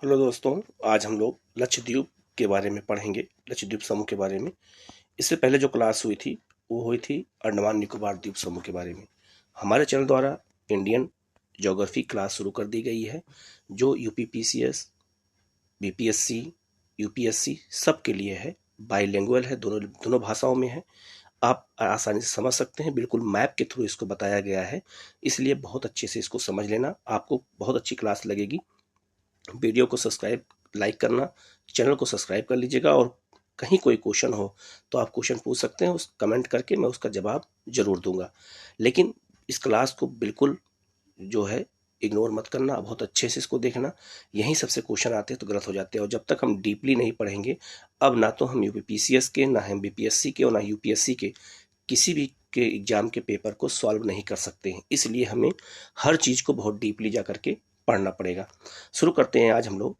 Hello दोस्तों, आज हम लोग लक्षद्वीप के बारे में पढ़ेंगे, लक्षद्वीप समूह के बारे में। इससे पहले जो क्लास हुई थी वो हुई थी अंडमान निकोबार द्वीप समूह के बारे में। हमारे चैनल द्वारा इंडियन ज्योग्राफी क्लास शुरू कर दी गई है, जो यूपीपीसीएस, बीपीएससी, यूपीएससी सब के लिए है। बाईलिंगुअल है, दोनों भाषाओं में है। आप आसानी से समझ सकते हैं, बिल्कुल मैप के थ्रू इसको बताया गया है, इसलिए बहुत अच्छे से इसको समझ लेना, आपको बहुत अच्छी क्लास लगेगी। वीडियो को सब्सक्राइब, लाइक करना, चैनल को सब्सक्राइब कर लीजिएगा। और कहीं कोई क्वेश्चन हो तो आप क्वेश्चन पूछ सकते हैं, उस कमेंट करके मैं उसका जवाब जरूर दूंगा। लेकिन इस क्लास को बिल्कुल जो है इग्नोर मत करना, बहुत अच्छे से इसको देखना। यहीं सबसे क्वेश्चन आते हैं तो गलत हो जाते हैं, और जब तक हम डीपली नहीं पढ़ेंगे, अब ना तो हम यूपीपीसीएस के, ना हम बीपीएससी के और ना यूपीएससी के किसी भी के एग्जाम के पेपर को सॉल्व नहीं कर सकते हैं। इसलिए हमें हर चीज़ को बहुत डीपली जा करके पढ़ना पड़ेगा। शुरू करते हैं आज हम लोग।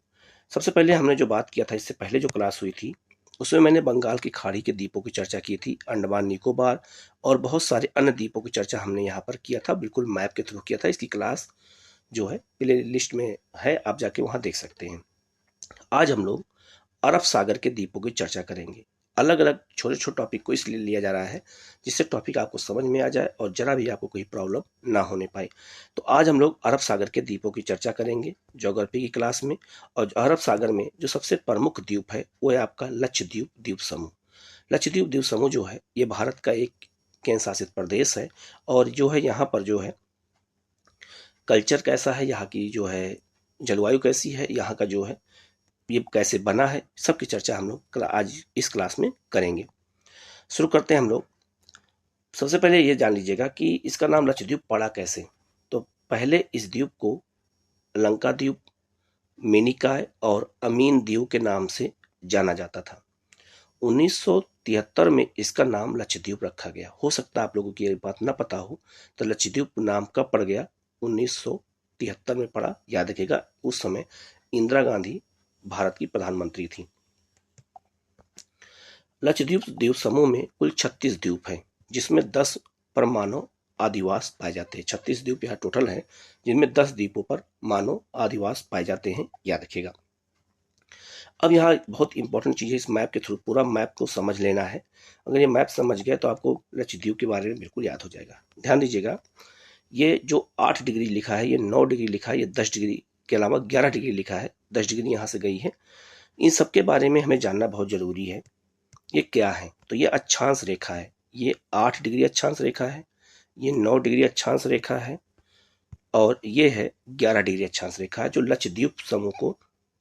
सबसे पहले हमने जो बात किया था, इससे पहले जो क्लास हुई थी उसमें मैंने बंगाल की खाड़ी के द्वीपों की चर्चा की थी, अंडमान निकोबार और बहुत सारे अन्य द्वीपों की चर्चा हमने यहाँ पर किया था, बिल्कुल मैप के थ्रू किया था। इसकी क्लास जो है प्ले लिस्ट में है, आप जाके वहाँ देख सकते हैं। आज हम लोग अरब सागर के द्वीपों की चर्चा करेंगे। अलग अलग छोटे छोटे टॉपिक को इसलिए लिया जा रहा है जिससे टॉपिक आपको समझ में आ जाए और जरा भी आपको कोई प्रॉब्लम ना होने पाए। तो आज हम लोग अरब सागर के द्वीपों की चर्चा करेंगे ज्योग्राफी की क्लास में। और अरब सागर में जो सबसे प्रमुख द्वीप है वो है आपका लक्षद्वीप द्वीप समूह। लक्षद्वीप द्वीप समूह जो है ये भारत का एक केंद्र शासित प्रदेश है। और जो है यहाँ पर जो है कल्चर कैसा है, यहाँ की जो है जलवायु कैसी है, यहाँ का जो है ये कैसे बना है, सबकी चर्चा हम लोग आज इस क्लास में करेंगे। शुरू करते हैं हम लोग। सबसे पहले ये जान लीजिएगा कि इसका नाम लक्षद्वीप पड़ा कैसे। तो पहले इस द्वीप को लंका द्वीप, मिनिकॉय और अमीन द्वीप के नाम से जाना जाता था। 1973 में इसका नाम लक्षद्वीप रखा गया। हो सकता है आप लोगों की ये बात ना पता हो, तो लक्षद्वीप नाम कब पड़ गया? 1973 में पड़ा, याद रखिएगा। उस समय इंदिरा गांधी भारत की प्रधानमंत्री थी। लक्षद्वीप द्वीप समूह में कुल 36 द्वीप हैं, जिसमें 10 पर मानव आदिवास पाए जाते हैं। 36 द्वीप यहाँ टोटल है, जिनमें 10 द्वीपों पर मानव आदिवास पाए जाते हैं, याद रखिएगा। अब यहाँ बहुत इंपॉर्टेंट चीज़ है, इस मैप के थ्रू पूरा मैप को समझ लेना है। अगर ये मैप समझ गए तो आपको लक्षद्वीप के बारे में बिल्कुल याद हो जाएगा। ध्यान दीजिएगा, ये जो 8 डिग्री लिखा है, ये 9 डिग्री लिखा है, ये 10 डिग्री के अलावा 11 डिग्री लिखा है, 10 डिग्री यहाँ से गई है। इन सब के बारे में हमें जानना बहुत जरूरी है। ये क्या है? तो ये अक्षांश रेखा है। ये 8 डिग्री अक्षांश रेखा है, ये 9 डिग्री अक्षांश रेखा है, और ये है 11 डिग्री अक्षांश रेखा है, जो लक्षद्वीप समूह को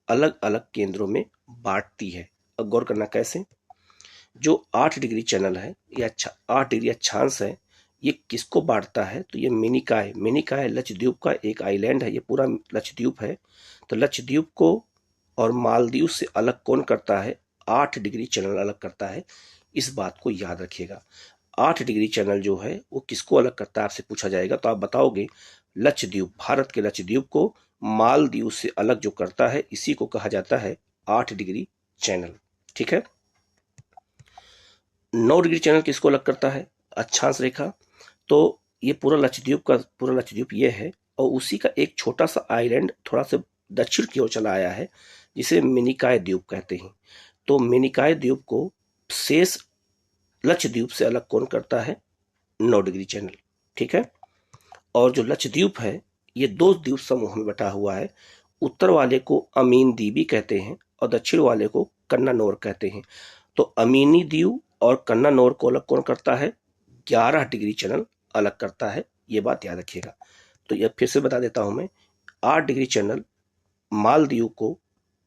अलग अलग केंद्रों में बांटती है। अब गौर करना कैसे। जो 8 डिग्री चैनल है, ये 8 डिग्री अक्षांश है, ये किसको बांटता है? तो ये मिनिकॉय, मिनिकॉय लक्षद्वीप का एक आइलैंड है, ये पूरा लक्षद्वीप है। तो लक्षद्वीप को और मालदीव से अलग कौन करता है? 8 डिग्री चैनल अलग करता है। इस बात को याद रखिएगा। 8 डिग्री चैनल जो है वो किसको अलग करता है, आपसे पूछा जाएगा तो आप बताओगे लक्षद्वीप, भारत के लक्षद्वीप को मालदीव से अलग जो करता है, इसी को कहा जाता है 8 डिग्री चैनल। ठीक है। 9 डिग्री चैनल किसको अलग करता है? अक्षांश रेखा। तो ये पूरा लक्षद्वीप का पूरा लक्षद्वीप ये है, और उसी का एक छोटा सा आइलैंड थोड़ा सा दक्षिण की ओर चला आया है, जिसे मिनिकॉय द्वीप कहते हैं। तो मिनिकॉय द्वीप को शेष लक्षद्वीप से अलग कौन करता है? 9 डिग्री चैनल। ठीक है। और जो लक्षद्वीप है ये 2 द्वीप समूह में बटा हुआ है। उत्तर वाले को अमीन द्वीप कहते हैं और दक्षिण वाले को कन्नानौर कहते हैं। तो अमीनी द्वीप और कन्नानौर को अलग कौन करता है? 11 डिग्री चैनल अलग करता है, ये बात याद रखिएगा। तो यह फिर से बता देता हूं मैं, 8 डिग्री चैनल मालदीव को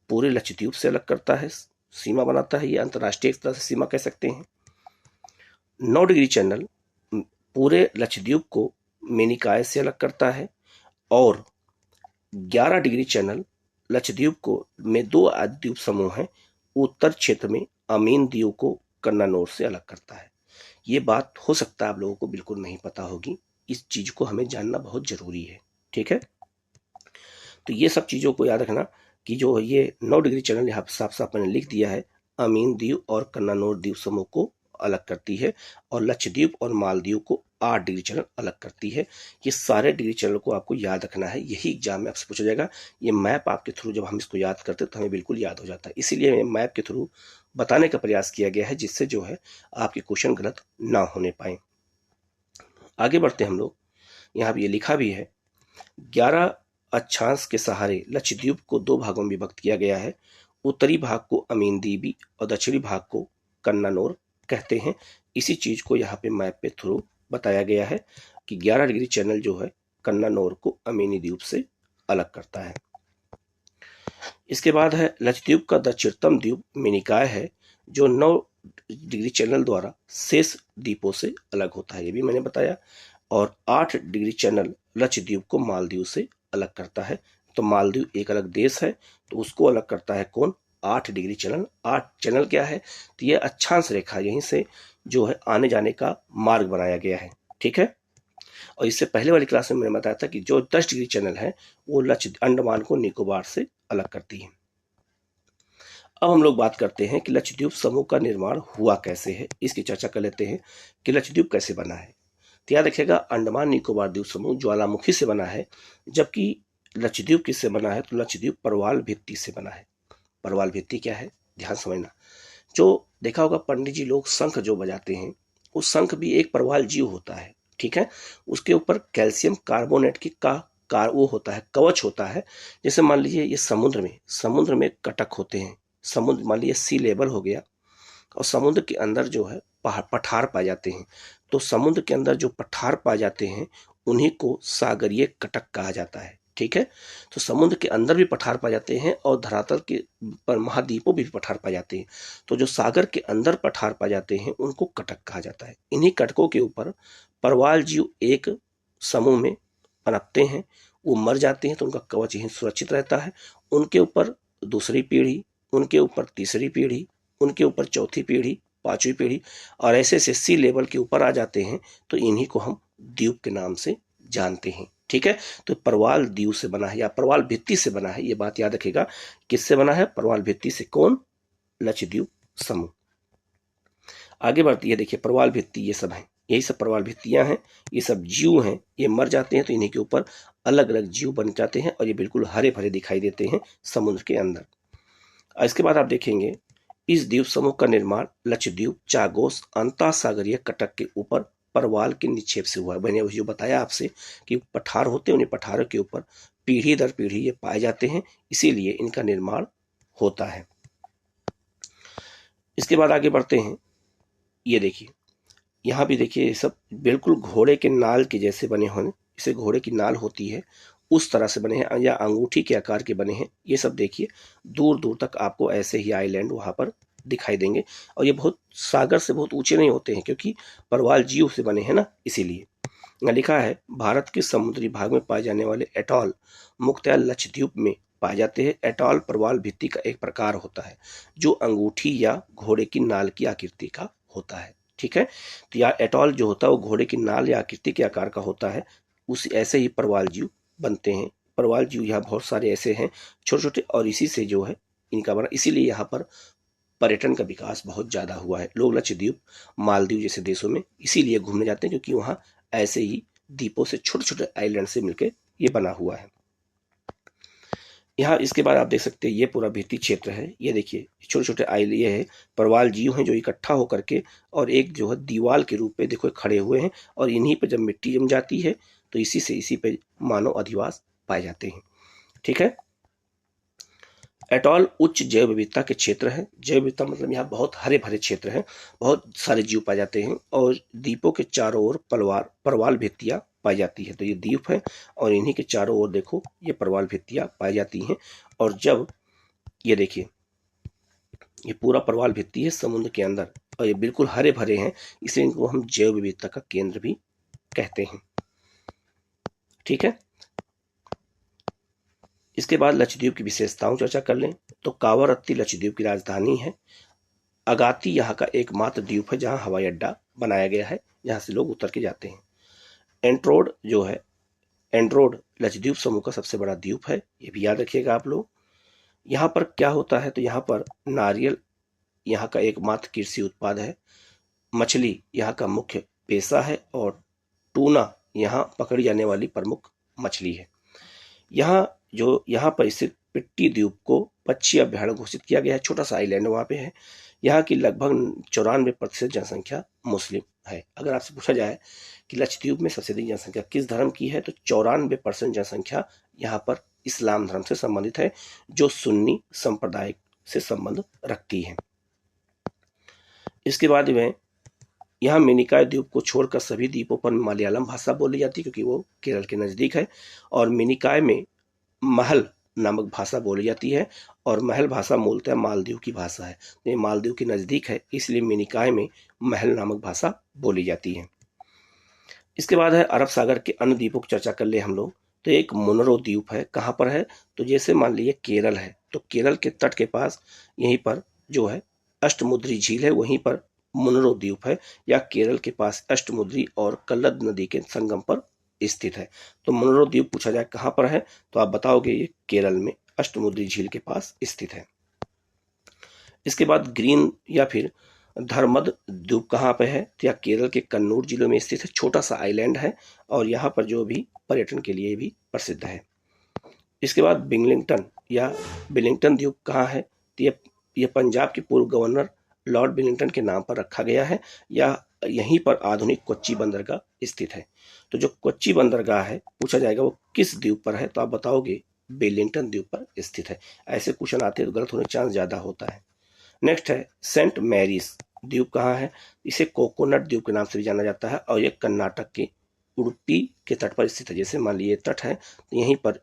पूरे लक्षद्वीप से अलग करता है, सीमा बनाता है, ये अंतर्राष्ट्रीय एक तरह से सीमा कह सकते हैं। 9 डिग्री चैनल पूरे लक्षद्वीप को मिनिकॉय से अलग करता है, और 11 डिग्री चैनल लक्षद्वीप को में 2 द्वीप समूह हैं, उत्तर क्षेत्र में अमीन द्वीप को कन्नानौर से अलग करता है। ये बात हो सकता है आप लोगों को बिल्कुल नहीं पता होगी, इस चीज को हमें जानना बहुत जरूरी है। ठीक है। तो ये सब चीजों को याद रखना कि जो ये 9 डिग्री चैनल यहाँ साफ साफ मैंने लिख दिया है, अमीन द्वीप और कन्नानौर द्वीप समूह को अलग करती है, और लक्षद्वीप और मालदीव को 8 डिग्री चैनल अलग करती है। ये सारे डिग्री चैनल को आपको याद रखना है, यही एग्जाम में आपसे पूछा जाएगा। ये मैप आपके थ्रू जब हम इसको याद करते हैं तो हमें बिल्कुल याद हो जाता है, इसीलिए मैप के थ्रू बताने का प्रयास किया गया है, जिससे जो है आपके क्वेश्चन गलत ना होने पाए। आगे बढ़ते हैं हम लोग। यहाँ पे ये लिखा भी है, 11 अक्षांश के सहारे लक्षद्वीप को 2 भागों में विभक्त किया गया है। उत्तरी भाग को अमीन द्वीपी और दक्षिणी भाग को कन्नानौर कहते हैं। इसी चीज को यहाँ पे मैप पे थ्रू बताया गया है कि 11 डिग्री चैनल जो है कन्नानौर को अमीनी द्वीप से अलग करता है। इसके बाद है लक्षद्वीप का दक्षिणतम द्वीप मिनिकॉय है, जो 9 डिग्री चैनल द्वारा शेष द्वीपों से अलग होता है, ये भी मैंने बताया। और 8 डिग्री चैनल लक्षद्वीप को मालदीव से अलग करता है। तो मालदीव एक अलग देश है, तो उसको अलग करता है कौन? 8 डिग्री चैनल। 8 चैनल क्या है? तो ये अक्षांश रेखा, यहीं से जो है आने जाने का मार्ग बनाया गया है, ठीक है। और इससे पहले वाली क्लास में मैंने बताया था कि जो 10 डिग्री चैनल है वो अंडमान को निकोबार से अलग करती है। अब हम लोग बात करते हैं कि लक्षद्वीप समूह का निर्माण हुआ कैसे है, इसकी चर्चा कर लेते हैं कि लक्षद्वीप कैसे बना है। तो याद रखिएगा, अंडमान निकोबार द्वीप समूह ज्वालामुखी से बना है, जबकि लक्षद्वीप किससे बना है? तो लक्षद्वीप परवाल भित्ति से बना है। परवाल भित्ति क्या है, ध्यान समझना। जो देखा होगा पंडित जी लोग शंख जो बजाते हैं, उस शंख भी एक परवाल जीव होता है, ठीक है। उसके ऊपर कैल्शियम कार्बोनेट की वो होता है, कवच होता है। जैसे मान लीजिए ये समुद्र में कटक होते हैं, समुद्र मान लीजिए सी लेवल हो गया, और समुद्र के अंदर जो है पठार पाए जाते हैं। तो समुद्र के अंदर जो पठार पाए जाते हैं उन्हीं को सागरीय कटक कहा जाता है, ठीक है। तो समुद्र के अंदर भी पठार पाए जाते हैं और धरातल के पर महाद्वीपों भी पठार पाए जाते हैं। तो जो सागर के अंदर पठार पाए जाते हैं उनको कटक कहा जाता है। इन्हीं कटकों के ऊपर परवाल जीव एक समूह में पनपते हैं, वो मर जाते हैं तो उनका कवच यहीं सुरक्षित रहता है। उनके ऊपर दूसरी पीढ़ी, उनके ऊपर तीसरी पीढ़ी, उनके ऊपर चौथी पीढ़ी, पांचवी पीढ़ी, और ऐसे से सी लेवल के ऊपर आ जाते हैं। तो इन्हीं को हम द्वीप के नाम से जानते हैं, ठीक है। तो परवाल द्वीप से बना है या परवाल भित्ति से बना है, ये बात याद रखेगा। किससे बना है? परवाल भित्ति से। कौन? लक्षद्वीप समूह। आगे बढ़ती है, देखिए परवाल भित्ति ये सब है, यही सब परवाल भित्तियां हैं। ये सब जीव हैं, ये मर जाते हैं तो इन्हीं के ऊपर अलग अलग जीव बन जाते हैं और ये बिल्कुल हरे भरे दिखाई देते हैं समुद्र के अंदर। इसके बाद आप देखेंगे इस द्वीप समूह का निर्माण लक्षद्वीप चागोस अंतःसागरीय कटक के ऊपर परवाल के निक्षेप से हुआ है। मैंने जो बताया आपसे कि पठार होते हैं, उन्हीं पठारों के ऊपर पीढ़ी दर पीढ़ी ये पाए जाते हैं, इसीलिए इनका निर्माण होता है। इसके बाद आगे बढ़ते हैं। ये देखिए, यहाँ भी देखिए, ये सब बिल्कुल घोड़े के नाल के जैसे बने हुए, इसे घोड़े की नाल होती है उस तरह से बने हैं, या अंगूठी के आकार के बने हैं। ये सब देखिए दूर दूर तक आपको ऐसे ही आइलैंड वहां पर दिखाई देंगे, और ये बहुत सागर से बहुत ऊंचे नहीं होते हैं, क्योंकि परवाल जीव से बने हैं ना, इसीलिए। यहाँ लिखा है, भारत के समुद्री भाग में पाए जाने वाले एटॉल मुख्यतः लक्षद्वीप में पाए जाते हैं। एटॉल परवाल भित्ति का एक प्रकार होता है जो अंगूठी या घोड़े की नाल की आकृति का होता है, ठीक है। तो यह एटॉल जो होता है वो घोड़े की नाल या आकृति के आकार का होता है। उस ऐसे ही परवाल जीव बनते हैं। परवाल जीव यहाँ बहुत सारे ऐसे हैं छोटे छोटे, और इसी से जो है इनका बना, इसीलिए यहाँ पर पर्यटन का विकास बहुत ज्यादा हुआ है। लोग लक्षद्वीप, मालदीव जैसे देशों में इसीलिए घूमने जाते हैं, क्योंकि वहाँ ऐसे ही द्वीपों से छोटे छोटे आइलैंड से मिलकर ये बना हुआ है। यहाँ इसके बाद आप देख सकते हैं ये पूरा भित्ति क्षेत्र है। ये देखिए छोटे छोटे आइल, ये है परवाल जीव हैं जो इकट्ठा होकर के और एक जो है दीवार के रूप में देखो खड़े हुए हैं, और इन्हीं पे जब मिट्टी जम जाती है तो इसी पे मानव अधिवास पाए जाते हैं, ठीक है। एटॉल उच्च जैव विविधता के क्षेत्र है। जैव विविधता मतलब यहाँ बहुत हरे भरे क्षेत्र हैं, बहुत सारे जीव पाए जाते हैं, और द्वीपों के चारों ओर परवाल भित्तियां पाई जाती है। तो ये द्वीप है और इन्हीं के चारों ओर देखो ये परवाल भित्तियां पाई जाती हैं। और जब ये देखिए ये पूरा परवाल भित्ति है समुद्र के अंदर, और ये बिल्कुल हरे भरे हैं, इसलिए इनको हम जैव विविधता का केंद्र भी कहते हैं, ठीक है। इसके बाद लक्षद्वीप की विशेषताओं चर्चा कर लें तो कावरत्ती लक्षद्वीप की राजधानी है। अगाती यहाँ का एकमात्र द्वीप है जहाँ हवाई अड्डा बनाया गया है, जहाँ से लोग उतर के जाते हैं। एंड्रोड जो है, एंड्रोड लक्षद्वीप समूह का सबसे बड़ा द्वीप है, ये भी याद रखिएगा आप लोग। यहाँ पर क्या होता है, तो यहाँ पर नारियल यहाँ का एकमात्र कृषि उत्पाद है। मछली यहाँ का मुख्य पेशा है, और टूना यहाँ पकड़ी जाने वाली प्रमुख मछली है। यहाँ पर स्थित पिट्टी द्वीप को पक्षी अभ्यारण्य घोषित किया गया है। छोटा सा आइलैंड वहाँ पे है। यहाँ की लगभग 94% जनसंख्या मुस्लिम है। अगर आपसे पूछा जाए कि लक्षद्वीप में सबसे अधिक जनसंख्या किस धर्म की है, तो 94% जनसंख्या यहाँ पर इस्लाम धर्म से संबंधित है, जो सुन्नी संप्रदाय से संबंध रखती है। इसके बाद में यहाँ मिनिकॉय द्वीप को छोड़कर सभी द्वीपों पर मलयालम भाषा बोली जाती है, क्योंकि वो केरल के नज़दीक है। और मिनिकॉय में महल नामक भाषा बोली जाती है, और महल भाषा मूलतः मालदीव की भाषा है। ये मालदीव के नज़दीक है, इसलिए मिनिकॉय में महल नामक भाषा बोली जाती है। इसके बाद है अरब सागर के अन्य द्वीपों की चर्चा कर ले हम लोग। तो एक मुनरो द्वीप है। कहाँ पर है, तो जैसे मान लीजिए केरल है, तो केरल के तट के पास यहीं पर जो है अष्टमुद्री झील है, वहीं पर मुनरो द्वीप है, या केरल के पास अष्टमुद्री और कल्लद नदी के संगम पर स्थित है। तो मुनरो द्वीप पूछा जाए कहाँ पर है, तो आप बताओगे ये केरल में अष्टमुद्री झील के पास स्थित है। इसके बाद ग्रीन या फिर धर्मद द्वीप कहाँ पे है, तो यह केरल के कन्नूर जिले में स्थित है। छोटा सा आइलैंड है, और यहाँ पर जो भी पर्यटन के लिए भी प्रसिद्ध है। इसके बाद बिलिंगटन या बिलिंगटन द्वीप कहाँ है, तो यह पंजाब के पूर्व गवर्नर लॉर्ड बिलिंगटन के नाम पर रखा गया है, या यहीं पर आधुनिक कोच्चि बंदरगाह स्थित है। तो जो कोच्चि बंदरगाह है पूछा जाएगा वो किस द्वीप पर है, तो आप बताओगे बिलिंगटन द्वीप पर स्थित है। ऐसे क्वेश्चन आते हैं तो गलत होने का चांस ज़्यादा होता है। नेक्स्ट है सेंट मैरीज द्वीप कहाँ है, इसे कोकोनट द्वीप के नाम से भी जाना जाता है, और यह कर्नाटक के उडुपी के तट पर स्थित है। जैसे मान लीजिए तट है, तो यहीं पर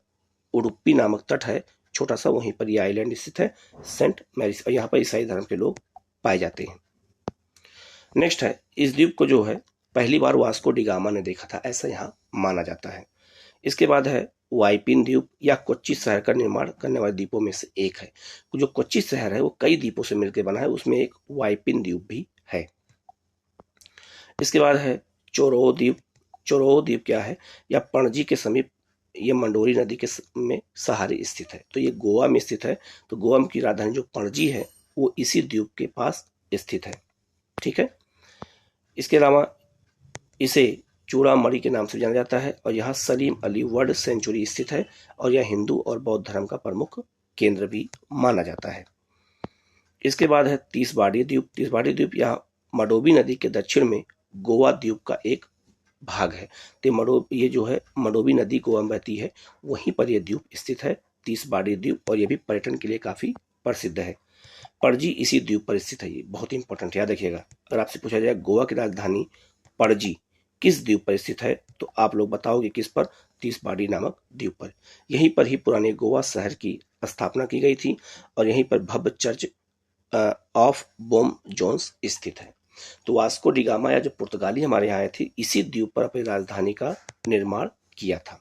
उडुपी नामक तट है छोटा सा, वहीं पर यह आइलैंड स्थित है सेंट मैरीज, और यहाँ पर ईसाई धर्म के लोग पाए जाते हैं। नेक्स्ट है इस द्वीप को जो है पहली बार वास्को डी गामा ने देखा था, ऐसा यहाँ माना जाता है। इसके बाद है वाइपिन द्वीप, या कोच्चि शहर का निर्माण करने वाले द्वीपों में से एक है। जो कोच्चि शहर है वो कई द्वीपों से मिलकर बना है, उसमें एक वाइपिन द्वीप भी है। इसके बाद है चोरो द्वीप। चोरो द्वीप क्या है, या पणजी के समीप ये मंडोरी नदी के में सहारे स्थित है। तो ये गोवा में स्थित है। तो गोवा की राजधानी जो पणजी है वो इसी द्वीप के पास स्थित है। ठीक है। इसके अलावा इसे चूड़ामणि के नाम से जाना जाता है, और यहाँ सलीम अली वर्ल्ड सेंचुरी स्थित है, और यह हिंदू और बौद्ध धर्म का प्रमुख केंद्र भी माना जाता है। इसके बाद है तीसबाड़ी द्वीप। तीसबाड़ी द्वीप यहाँ मंडोवी नदी के दक्षिण में गोवा द्वीप का एक भाग है। तो ये जो है मंडोवी नदी गोवा में बहती है, वहीं पर यह द्वीप स्थित है तीसबाड़ी द्वीप, और यह भी पर्यटन के लिए काफी प्रसिद्ध है। पणजी इसी द्वीप पर स्थित है। ये बहुत इंपॉर्टेंट याद रखिएगा। अगर आपसे पूछा जाए गोवा की राजधानी पणजी किस द्वीप पर स्थित है, तो आप लोग बताओगे किस पर, तीसबाड़ी नामक द्वीप पर। यहीं पर ही पुराने गोवा शहर की स्थापना की गई थी, और यहीं पर भव्य चर्च ऑफ बोम जोन्स स्थित है। तो वास्को डी गामा या जो पुर्तगाली हमारे यहाँ आए थे, इसी द्वीप पर अपनी राजधानी का निर्माण किया था।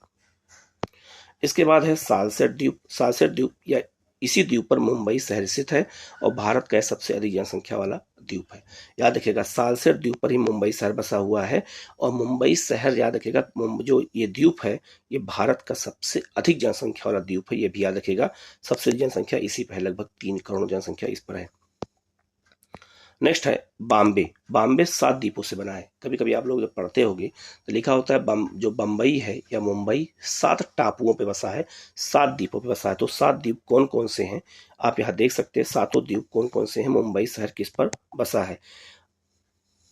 इसके बाद है सालसेट द्वीप। सालसेट द्वीप या इसी द्वीप पर मुंबई शहर स्थित है, और भारत का सबसे अधिक जनसंख्या वाला द्वीप है। याद रखिएगा सालसेट द्वीप पर ही मुंबई शहर बसा हुआ है, और मुंबई शहर याद रखिएगा जो ये द्वीप है ये भारत का सबसे अधिक जनसंख्या वाला द्वीप है। ये भी याद रखिएगा, सबसे अधिक जनसंख्या इसी पर है, लगभग 3 करोड़ जनसंख्या इस पर है। नेक्स्ट है बॉम्बे। बॉम्बे 7 द्वीपों से बना है। कभी कभी आप लोग जब पढ़ते होंगे तो लिखा होता है जो बम्बई है या मुंबई 7 टापुओं पे बसा है, 7 द्वीपों पे बसा है। तो 7 द्वीप कौन कौन से हैं आप यहाँ देख सकते हैं। 7 द्वीप कौन कौन से हैं, मुंबई शहर किस पर बसा है,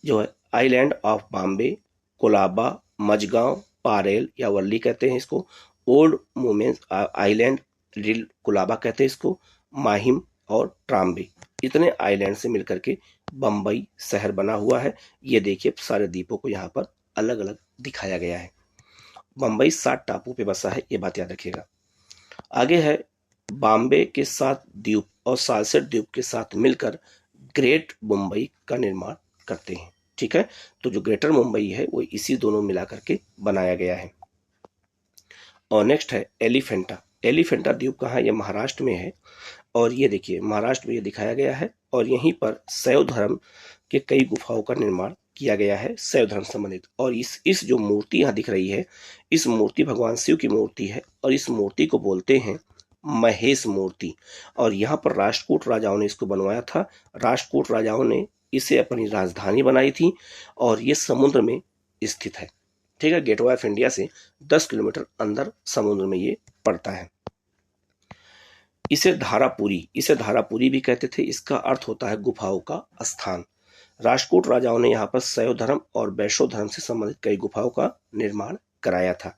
जो है आइलैंड ऑफ बॉम्बे, कोलाबा, मजगांव, पारेल या वर्ली कहते हैं इसको, old women's island, little Colaba कहते हैं इसको, माहिम और ट्राम्बे। इतने आइलैंड से मिलकर के बम्बई शहर बना हुआ है। ये देखिए सारे द्वीपों को यहाँ पर अलग अलग दिखाया गया है। बम्बई 7 टापू पे बसा है, ये बात याद रखिएगा। आगे है बॉम्बे के 7 द्वीप और सालसेट द्वीप के साथ मिलकर ग्रेट मुंबई का निर्माण करते हैं। ठीक है, तो जो ग्रेटर मुंबई है वो इसी दोनों मिला करके बनाया गया है। और नेक्स्ट है एलिफेंटा। एलिफेंटा द्वीप कहाँ है, ये महाराष्ट्र में है, और ये देखिए महाराष्ट्र में ये दिखाया गया है, और यहीं पर शैव धर्म के कई गुफाओं का निर्माण किया गया है, शैव धर्म संबंधित। और इस जो मूर्ति यहाँ दिख रही है, इस मूर्ति भगवान शिव की मूर्ति है, और इस मूर्ति को बोलते हैं महेश मूर्ति। और यहाँ पर राष्ट्रकूट राजाओं ने इसको बनवाया था। राष्ट्रकूट राजाओं ने इसे अपनी राजधानी बनाई थी, और ये समुद्र में स्थित है। ठीक है। गेटवे ऑफ इंडिया से 10 किलोमीटर अंदर समुद्र में ये पड़ता है। इसे धारापुरी भी कहते थे। इसका अर्थ होता है गुफाओं का स्थान। राष्ट्रकूट राजाओं ने यहाँ पर शैव धर्म और वैष्णव धर्म से संबंधित कई गुफाओं का निर्माण कराया था।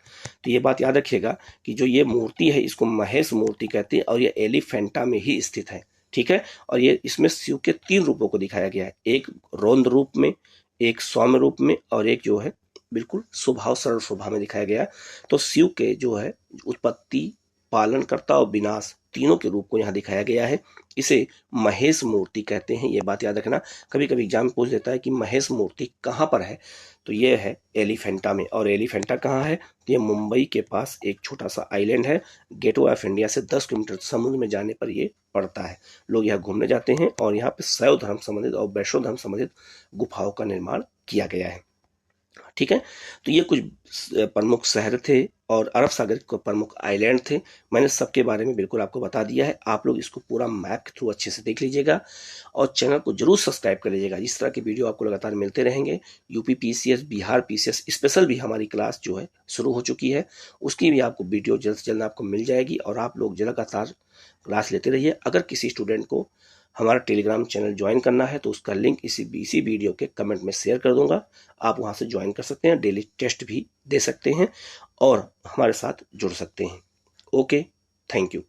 तो ये बात याद रखिएगा कि जो ये मूर्ति है इसको महेश मूर्ति कहते हैं और ये एलिफेंटा में ही स्थित है। ठीक है। और ये इसमें शिव के 3 रूपों को दिखाया गया है, एक रौद्र रूप में, एक सौम्य रूप में और एक जो है बिल्कुल स्वभाव सरल स्वभाव में दिखाया गया। तो शिव के जो है उत्पत्ति, पालनकर्ता और विनाश तीनों के रूप को यहाँ दिखाया गया है। इसे महेश मूर्ति कहते हैं। ये बात याद रखना, कभी कभी एग्जाम में पूछ देता है कि महेश मूर्ति कहाँ पर है, तो ये है एलिफेंटा में। और एलिफेंटा कहाँ है, तो ये मुंबई के पास एक छोटा सा आइलैंड है। गेटवे ऑफ इंडिया से 10 किलोमीटर समुद्र में जाने पर ये पड़ता है। लोग यहाँ घूमने जाते हैं और यहाँ पे शैव धर्म संबंधित और वैष्णव धर्म संबंधित गुफाओं का निर्माण किया गया है। ठीक है। तो ये कुछ प्रमुख शहर थे और अरब सागर के प्रमुख आइलैंड थे। मैंने सबके बारे में बिल्कुल आपको बता दिया है। आप लोग इसको पूरा मैप के थ्रू अच्छे से देख लीजिएगा और चैनल को जरूर सब्सक्राइब कर लीजिएगा। इस तरह के वीडियो आपको लगातार मिलते रहेंगे। UP PCS, Bihar PCS special भी हमारी क्लास जो है शुरू हो चुकी है, उसकी भी आपको वीडियो जल्द से जल्द आपको मिल जाएगी और आप लोग लगातार क्लास लेते रहिए। अगर किसी स्टूडेंट को हमारा टेलीग्राम चैनल ज्वाइन करना है तो उसका लिंक इसी वीडियो के कमेंट में शेयर कर दूंगा। आप वहां से ज्वाइन कर सकते हैं, डेली टेस्ट भी दे सकते हैं और हमारे साथ जुड़ सकते हैं। Okay, thank you.